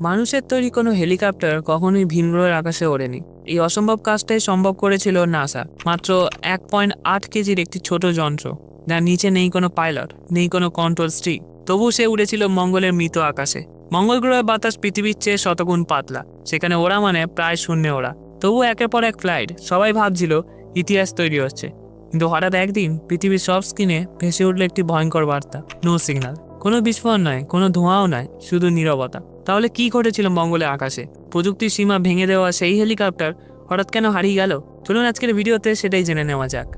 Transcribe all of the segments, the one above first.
মানুষের তৈরি কোনো হেলিকপ্টার কখনোই ভিন গ্রহের আকাশে ওড়েনি। এই অসম্ভব কাজটাই সম্ভব করেছিল নাসা। মাত্র 1.8 কেজির একটি ছোট যন্ত্র, যার নিচে নেই কোনো পাইলট, নেই কোনো কন্ট্রোল স্টিক, তবু সে উড়েছিল মঙ্গলের মৃত আকাশে। মঙ্গল গ্রহের বাতাস পৃথিবীর চেয়ে শতগুণ পাতলা, সেখানে ওরা মানে প্রায় শূন্যে ওরা। তবু একের পর এক ফ্লাইট, সবাই ভাবছিল ইতিহাস তৈরি হচ্ছে। কিন্তু হঠাৎ একদিন পৃথিবীর সব স্ক্রিনে ভেসে উঠল একটি ভয়ঙ্কর বার্তা: নো সিগন্যাল। কোনো বিস্ফোরণ নয়, কোনো ধোঁয়াও নয়, শুধু নীরবতা। তাহলে কি ঘটেছিল মঙ্গলের আকাশে? প্রযুক্তির সীমা ভেঙে দেওয়া সেই হেলিকপ্টার হঠাৎ কেন হারিয়ে গেল? চলুন আজকের ভিডিওতে সেটাই জেনে নেওয়া যাক।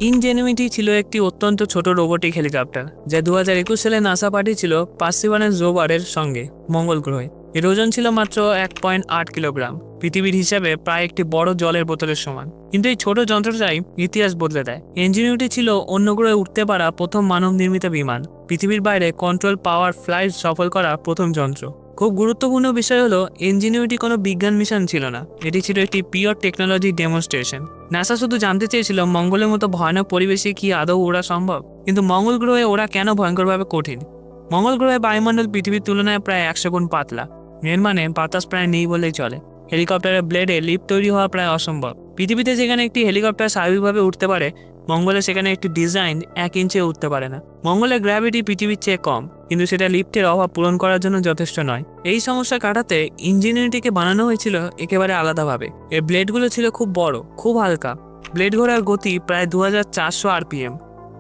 ইনজেনুইটি ছিল একটি অত্যন্ত ছোট রোবোটিক হেলিকপ্টার, যা 2021 সালে নাসা পাঠিয়েছিল পার্সিভারেন্স রোভারের সঙ্গে মঙ্গল গ্রহে। এর ওজন ছিল মাত্র 1.8 কিলোগ্রাম, পৃথিবীর হিসাবে প্রায় একটি বড় জলের বোতলের সমান। কিন্তু এই ছোট যন্ত্রটাই ইতিহাস বদলে দেয়। ইনজেনুইটি ছিল অন্য গ্রহে উঠতে পারা প্রথম মানব নির্মিত বিমান, পৃথিবীর বাইরে কন্ট্রোল পাওয়ার ফ্লাইট সফল করা প্রথম যন্ত্র। খুব গুরুত্বপূর্ণ বিষয় হলো, ইনজেনিউটি কোনো বিজ্ঞান মিশন ছিল না, এটি ছিল একটি পিওর টেকনোলজি ডেমনস্ট্রেশন। নাসা শুধু জানতে চেয়েছিল মঙ্গলের মতো ভয়ানক পরিবেশে কি আদৌ ওড়া সম্ভব। কিন্তু মঙ্গল গ্রহে ওরা কেন ভয়ঙ্করভাবে কঠিন? মঙ্গল গ্রহে বায়ুমণ্ডল পৃথিবীর তুলনায় প্রায় 100 গুণ পাতলা। এর মানে বাতাস প্রায় নেই বলেই চলে। হেলিকপ্টারের ব্লেডে লিফট তৈরি হওয়া প্রায় অসম্ভব। পৃথিবীতে যেখানে একটি হেলিকপ্টার স্বাভাবিকভাবে উঠতে পারে, মঙ্গলে সেখানে একটি ডিজাইন 1 ইঞ্চিও উঠতে পারে না। মঙ্গলের গ্র্যাভিটি পৃথিবীর চেয়ে কম, কিন্তু সেটা লিফটের অভাব পূরণ করার জন্য যথেষ্ট নয়। এই সমস্যা কাটাতে ইঞ্জিনিয়ারিংটিকে বানানো হয়েছিল একেবারে আলাদাভাবে। এর ব্লেডগুলো ছিল খুব বড়, খুব হালকা। ব্লেড ঘোরার গতি প্রায় 2400 RPM,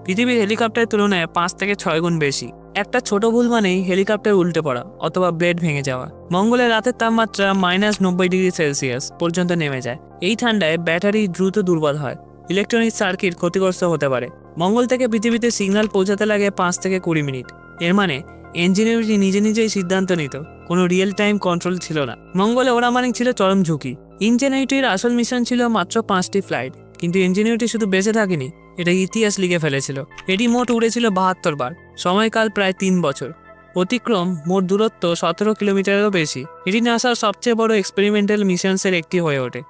পৃথিবীর হেলিকপ্টারের তুলনায় 5 থেকে 6 গুণ বেশি। একটা ছোট ভুল মানেই হেলিকপ্টার উল্টে পড়া অথবা ব্লেড ভেঙে যাওয়া। মঙ্গলের রাতের তাপমাত্রা -90°C পর্যন্ত নেমে যায়। এই ঠান্ডায় ব্যাটারি দ্রুত দুর্বল হয়, ইলেকট্রনিক সার্কিট ক্ষতিগ্রস্ত হতে পারে। মঙ্গল থেকে পৃথিবীতে সিগন্যাল পৌঁছাতে লাগে 5 থেকে 20 মিনিট। এর মানে ইঞ্জিনিয়ারিং নিজেই সিদ্ধান্ত নিত, কোনো রিয়েল টাইম কন্ট্রোল ছিল না। মঙ্গলে ওরা মানে ছিল চরম ঝুঁকি। ইনজেনিউটির আসল মিশন ছিল মাত্র 5টি ফ্লাইট, কিন্তু ইনজেনিউটি শুধু বেঁচে থাকেনি, এটা ইতিহাস লিখে ফেলেছিল। এটি মোট উড়েছিল 72 বার, সময়কাল প্রায় 3 বছর, অতিক্রম মোট দূরত্ব 17 কিলোমিটারেরও বেশি। এটি নাসার সবচেয়ে বড় এক্সপেরিমেন্টাল মিশনসের একটি হয়ে ওঠে।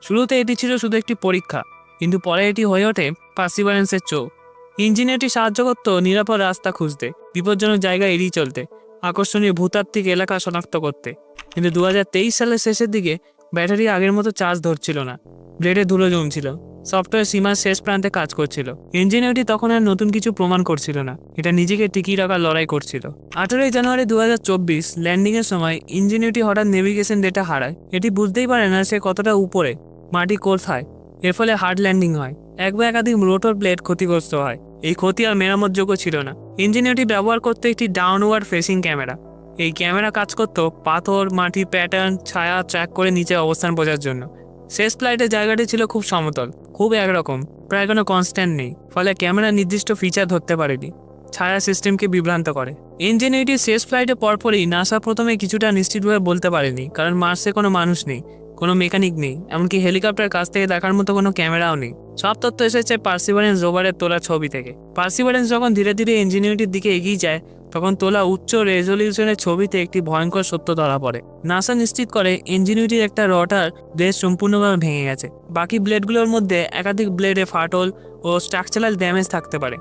শুরুতে এটি ছিল শুধু একটি পরীক্ষা, কিন্তু পরে এটি হয়ে ওঠে পার্সিভারেন্সের চোখ। ইঞ্জিনিয়ারটি সাহায্য করত নিরাপদ রাস্তা খুঁজতে, বিপজ্জনক জায়গা এড়িয়ে চলতে, আকর্ষণীয় ভূতাত্ত্বিক এলাকা শনাক্ত করতে। কিন্তু 2023 সালের শেষের দিকে ব্যাটারি আগের মতো চার্জ ধরছিল না, ব্লেডে ধুলো জমছিল, সফটওয়্যার সীমার শেষ প্রান্তে কাজ করছিল। ইঞ্জিনিয়ারটি তখন আর নতুন কিছু প্রমাণ করছিল না, এটা নিজেকে টিকিয়ে রাখার লড়াই করছিল। 18 জানুয়ারি 2024 ল্যান্ডিংয়ের সময় ইঞ্জিনিয়ারটি হঠাৎ নেভিগেশন ডেটা হারায়। এটি বুঝতেই পারে না সে কতটা উপরে, মাটি কোথায়। এর ফলে হার্ড ল্যান্ডিং হয়, এক বা একাধিক রোটর ব্লেড ক্ষতিগ্রস্ত হয়। এই ক্ষতি আর মেরামতযোগ্য ছিল না। ইঞ্জিনিয়ারটি ব্যবহার করতে একটি ডাউনওয়ার্ড ফেসিং ক্যামেরা। এই ক্যামেরা কাজ করত পাথর, মাটি, প্যাটার্ন, ছায়া ট্র্যাক করে নিচে অবস্থান বোঝার জন্য। শেষ ফ্লাইটের জায়গাটি ছিল খুব সমতল, খুব একরকম, প্রায় কোনো কনস্ট্যান্ট নেই, ফলে ক্যামেরা নির্দিষ্ট ফিচার ধরতে পারেনি। ছায়া সিস্টেমকে বিভ্রান্ত করে। ইঞ্জিনিয়ারটির শেষ ফ্লাইটে পরপরই নাসা প্রথমে কিছুটা নিশ্চিতভাবে বলতে পারেনি, কারণ মার্সে কোনো মানুষ নেই, কোনো মেকানিক নেই, এমনকি হেলিকপ্টার কাছ থেকে দেখার মতো কোনো ক্যামেরাও নেই। সব তথ্য এসেছে পার্সিভারেন্স রোভারের তোলা ছবি থেকে। পার্সিভারেন্স যখন ধীরে ধীরে ইঞ্জিনিয়ারিটির দিকে এগিয়ে যায়, তখন তোলা উচ্চ রেজলিউশনের ছবিতে একটি ভয়ঙ্কর সত্য ধরা পড়ে। নাসা নিশ্চিত করে ইঞ্জিনিয়ারিটির একটা রটার ব্লেড সম্পূর্ণভাবে ভেঙে গেছে। বাকি ব্লেডগুলোর মধ্যে একাধিক ব্লেডে ফাটল ও স্ট্রাকচারাল ড্যামেজ থাকতে পারে।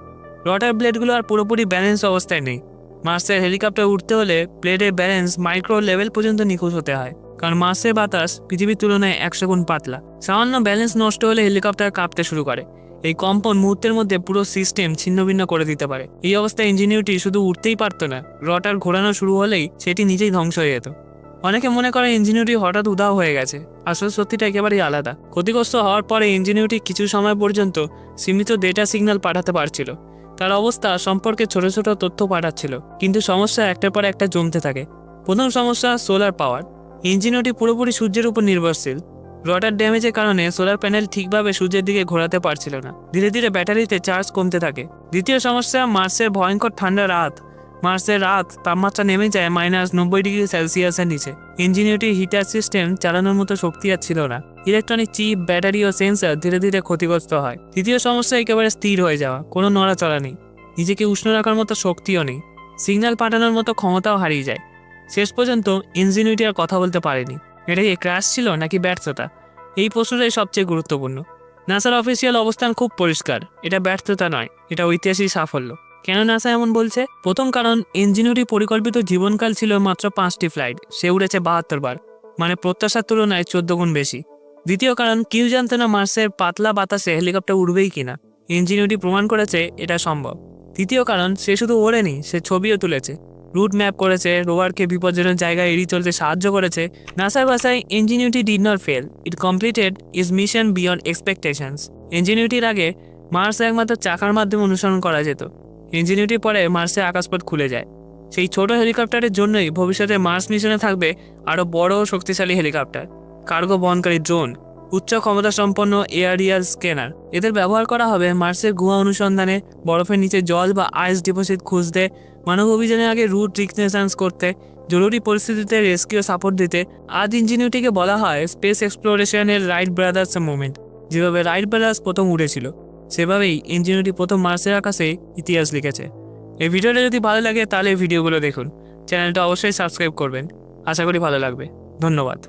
রটার ব্লেডগুলো আর পুরোপুরি ব্যালেন্স অবস্থায় নেই। মার্সের হেলিকপ্টার উঠতে হলে ব্লেডের ব্যালেন্স মাইক্রো লেভেল পর্যন্ত নিখুঁত হতে হয়, কারণ মার্সের বাতাস পৃথিবীর তুলনায় 100 গুণ পাতলা। সামান্য ব্যালেন্স নষ্ট হলে হেলিকপ্টার কাঁপতে শুরু করে। এই কম্পন মুহূর্তের মধ্যে পুরো সিস্টেম ছিন্নভিন্ন করে দিতে পারে। এই অবস্থায় ইঞ্জিনিয়ারটি শুধু উঠতেই পারত না, রটার ঘোরানো শুরু হলেই সেটি নিজেই ধ্বংস হয়ে যেত। অনেকে মনে করে ইঞ্জিনিয়ারটি হঠাৎ উধাও হয়ে গেছে, আসল সত্যিটা একেবারেই আলাদা। ক্ষতিগ্রস্ত হওয়ার পরে ইঞ্জিনিয়ারটি কিছু সময় পর্যন্ত সীমিত ডেটা সিগন্যাল পাঠাতে পারছিল, তার অবস্থা সম্পর্কে ছোট ছোট তথ্য পাঠাচ্ছিল। কিন্তু সমস্যা একটার পর একটা জমতে থাকে। প্রথম সমস্যা, সোলার পাওয়ার। ইঞ্জিনিয়ারটি পুরোপুরি সূর্যের উপর নির্ভরশীল। রটার ড্যামেজের কারণে সোলার প্যানেল ঠিকভাবে সূর্যের দিকে ঘোরাতে পারছিল না। ধীরে ধীরে ব্যাটারিতে চার্জ কমতে থাকে। দ্বিতীয় সমস্যা, মার্সের ভয়ঙ্কর ঠান্ডা রাত। মার্সের রাত তাপমাত্রা নেমে যায় -90°C নিচে। ইঞ্জিনিয়ারটির হিটার সিস্টেম চালানোর মতো শক্তি আর ছিল না। ইলেকট্রনিক চিপ, ব্যাটারি ও সেন্সর ধীরে ধীরে ক্ষতিগ্রস্ত হয়। তৃতীয় সমস্যা, একেবারে স্থির হয়ে যাওয়া, কোনো নড়াচড়া নেই, নিজেকে উষ্ণ রাখার মতো শক্তিও নেই, সিগন্যাল পাঠানোর মতো ক্ষমতাও হারিয়ে যায়। শেষ পর্যন্ত ইঞ্জিনিয়ারটি আর কথা বলতে পারেনি। এটাই ক্র্যাশ ছিল নাকি ব্যর্থতা? এই প্রশ্নটাই সবচেয়ে গুরুত্বপূর্ণ। নাসার অফিসিয়াল অবস্থান খুব পরিষ্কার, এটা ব্যর্থতা নয়, এটা ঐতিহাসিক সাফল্য। কেন নাসা এমন বলছে? প্রথম কারণ, ইনজিনিউটি পরিকল্পিত জীবনকাল ছিল মাত্র 5টি ফ্লাইট, সে উড়েছে 72 বার, মানে প্রত্যাশার তুলনায় 14 গুণ বেশি। দ্বিতীয় কারণ, কেউ জানতো না মার্সের পাতলা বাতাসে হেলিকপ্টার উড়বেই কিনা। ইনজিনিউটি প্রমাণ করেছে এটা সম্ভব। তৃতীয় কারণ, সে শুধু ওড়েনি, সে ছবিও তুলেছে, রুট ম্যাপ করেছে, রোভারকে বিপজ্জনক জায়গায় এড়িয়ে চলতে সাহায্য করেছে। নাসার ভাষায়, Ingenuity did not fail, it completed is mission beyond expectations. ইনজিনিউটির আগে মার্স একমাত্র চাকার মাধ্যমে অনুসরণ করা যেত। ইনজিনিউটির পরে মার্সে আকাশপথ খুলে যায়। সেই ছোট হেলিকপ্টারের জন্যই ভবিষ্যতে মার্স মিশনে থাকবে আরও বড় ও শক্তিশালী হেলিকপ্টার, কার্গো বহনকারী ড্রোন, উচ্চ ক্ষমতা সম্পন্ন এয়ারিয়াল স্ক্যানার। এদের ব্যবহার করা হবে মার্সের গুহা অনুসন্ধানে, বরফের নিচে জল বা আইস ডিপোজিট খুঁজতে, মানব অভিযানের আগে রুট রিকনেসান্স করতে, জরুরি পরিস্থিতিতে রেস্কিউ সাপোর্ট দিতে। আজ ইনজিনিউটিকে বলা হয় স্পেস এক্সপ্লোরেশনের রাইট ব্রাদার্স মুভমেন্ট। যেভাবে রাইট ব্রাদার্স প্রথম উড়েছিল, সেভাবেই ইনজিনিউটি প্রথম মার্সের আকাশে ইতিহাস লিখেছে। এই ভিডিওটা যদি ভালো লাগে তাহলে এই ভিডিওগুলো দেখুন, চ্যানেলটা অবশ্যই সাবস্ক্রাইব করবেন। আশা করি ভালো লাগবে। ধন্যবাদ।